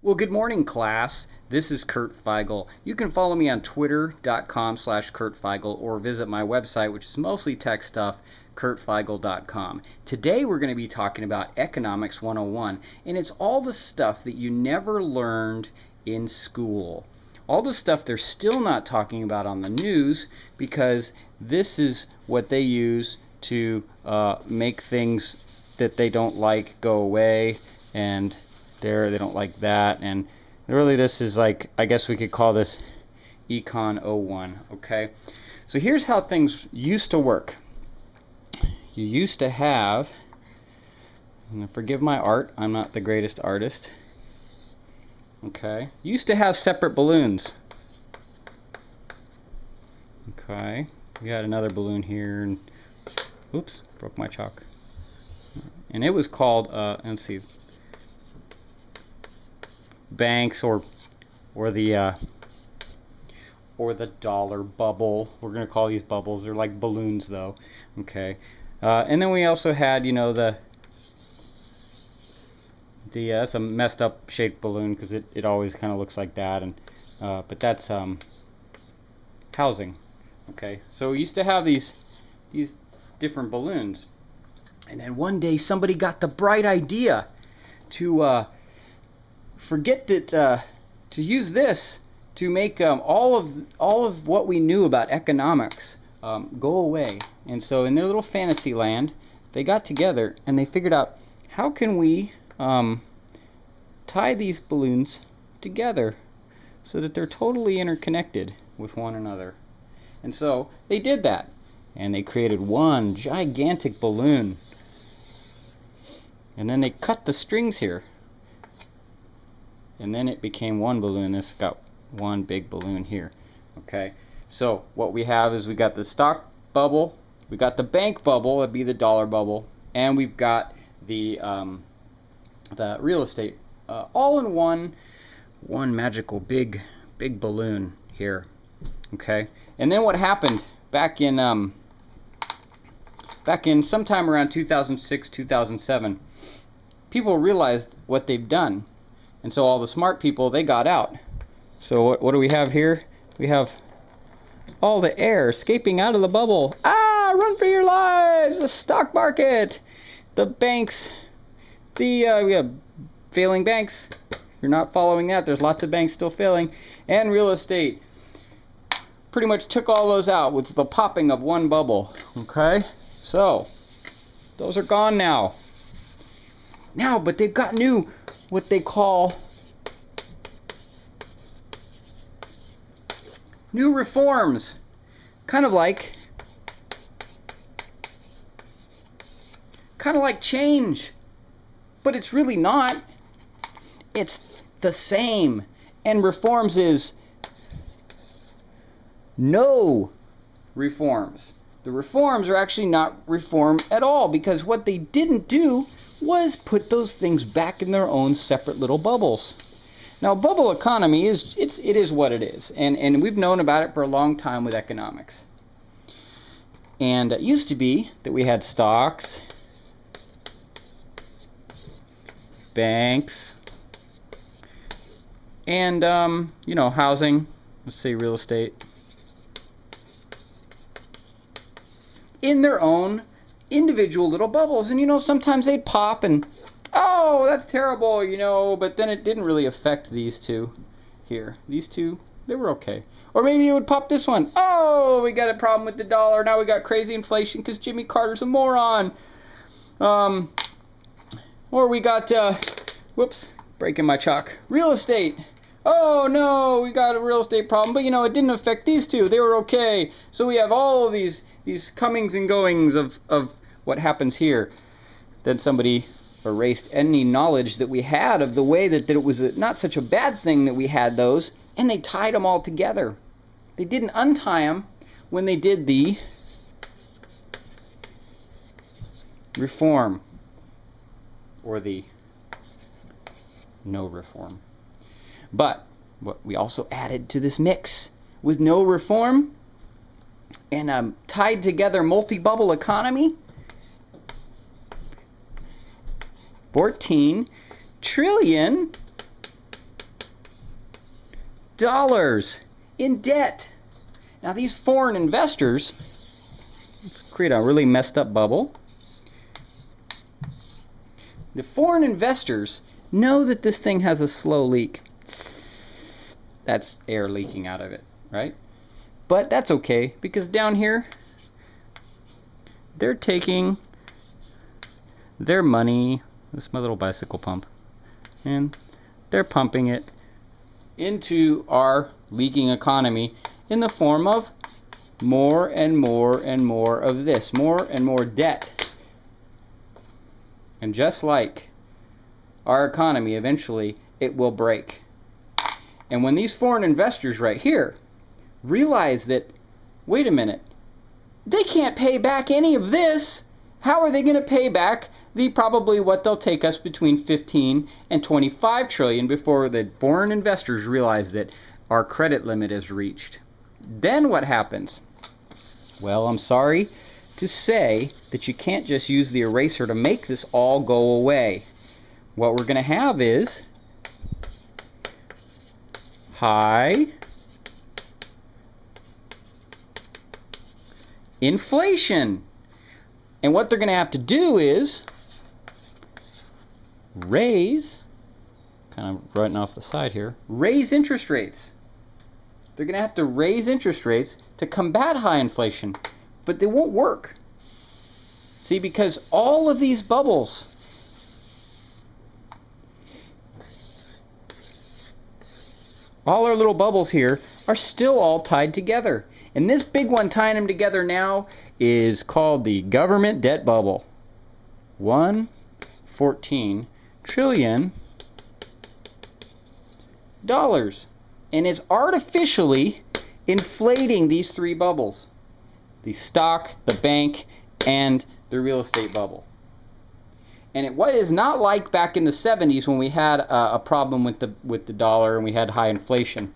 Well, good morning, class. This is Kurt Feigl. You can follow me on twitter.com/Kurt Feigl or visit my website, which is mostly tech stuff, kurtfeigl.com. Today we're going to be talking about Economics 101, and it's all the stuff that you never learned in school. All the stuff they're still not talking about on the news because this is what they use to make things that they don't like go away, and they don't like that, and really this is like, I guess we could call this Econ 01. Okay, so here's how things used to work. You used to have, and forgive my art, I'm not the greatest artist. Okay, you used to have separate balloons. Okay, we got another balloon here, and oops, broke my chalk. And it was called let's see, banks or the dollar bubble. We're gonna call these bubbles. They're like balloons though. Okay, and then we also had, you know, the that's a messed up shaped balloon because it always kind of looks like that, and but that's housing. Okay, so we used to have these different balloons, and then one day somebody got the bright idea to forget that to use this to make all of what we knew about economics go away. And so in their little fantasy land, they got together and they figured out, how can we tie these balloons together so that they're totally interconnected with one another. And so they did that, and they created one gigantic balloon, and then they cut the strings here, and then it became one balloon. This got one big balloon here. Okay, so what we have is we got the stock bubble, we got the bank bubble, that'd be the dollar bubble, and we've got the real estate, all in one magical big balloon here. Okay, and then what happened back in sometime around 2006, 2007, people realized what they've done. And so all the smart people, they got out. So what do we have here? We have all the air escaping out of the bubble. Ah, run for your lives! The stock market, the banks, we have failing banks. If you're not following that, there's lots of banks still failing. And real estate. Pretty much took all those out with the popping of one bubble. Okay? So, those are gone now. But they've got new, what they call new reforms. Kind of like change. But it's really not. It's the same. And reforms is no reforms. The reforms are actually not reform at all, because what they didn't do was put those things back in their own separate little bubbles. Now, bubble economy it is what it is, and we've known about it for a long time with economics. And it used to be that we had stocks, banks, and housing, let's say real estate, in their own individual little bubbles. And sometimes they'd pop and, oh, that's terrible, but then it didn't really affect these two here. These two, they were okay. Or maybe it would pop this one. Oh, we got a problem with the dollar. Now we got crazy inflation because Jimmy Carter's a moron. Or we got, whoops, breaking my chalk. Real estate. Oh no, we got a real estate problem, but it didn't affect these two. They were okay. So we have all of these comings and goings of what happens here. Then somebody erased any knowledge that we had of the way that it was not such a bad thing that we had those, and they tied them all together. They didn't untie them when they did the reform, or the no reform. But what we also added to this mix with no reform and tied together multi-bubble economy, 14 trillion dollars in debt. Now these foreign investors, let's create a really messed up bubble. The foreign investors know that this thing has a slow leak. That's air leaking out of it, right? But that's okay, because down here, they're taking their money, this is my little bicycle pump, and they're pumping it into our leaking economy in the form of more and more and more of this, more and more debt. And just like our economy, eventually it will break. And when these foreign investors right here realize that, wait a minute, they can't pay back any of this, how are they going to pay back the probably what they'll take us between 15 and 25 trillion before the foreign investors realize that our credit limit is reached? Then what happens? Well, I'm sorry to say that you can't just use the eraser to make this all go away. What we're going to have is high inflation. And what they're going to have to do is raise, kind of running off the side here, raise interest rates. They're going to have to raise interest rates to combat high inflation, but they won't work. See, because all of these bubbles, all our little bubbles here are still all tied together. And this big one tying them together now is called the government debt bubble. 114 trillion dollars. And it's artificially inflating these three bubbles: the stock, the bank, and the real estate bubble. And it is not like back in the 70s when we had a problem with the dollar and we had high inflation.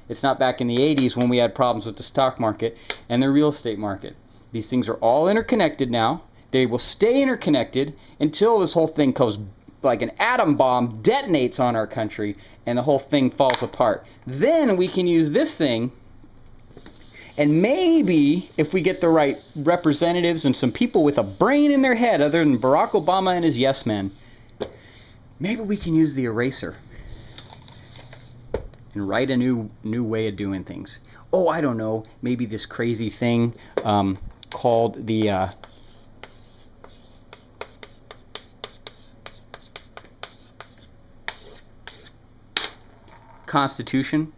It's not back in the 80s when we had problems with the stock market and the real estate market. These things are all interconnected now. They will stay interconnected until this whole thing goes like an atom bomb, detonates on our country, and the whole thing falls apart. Then we can use this thing, and maybe if we get the right representatives and some people with a brain in their head other than Barack Obama and his yes men, maybe we can use the eraser and write a new way of doing things. Oh, I don't know, maybe this crazy thing called the Constitution.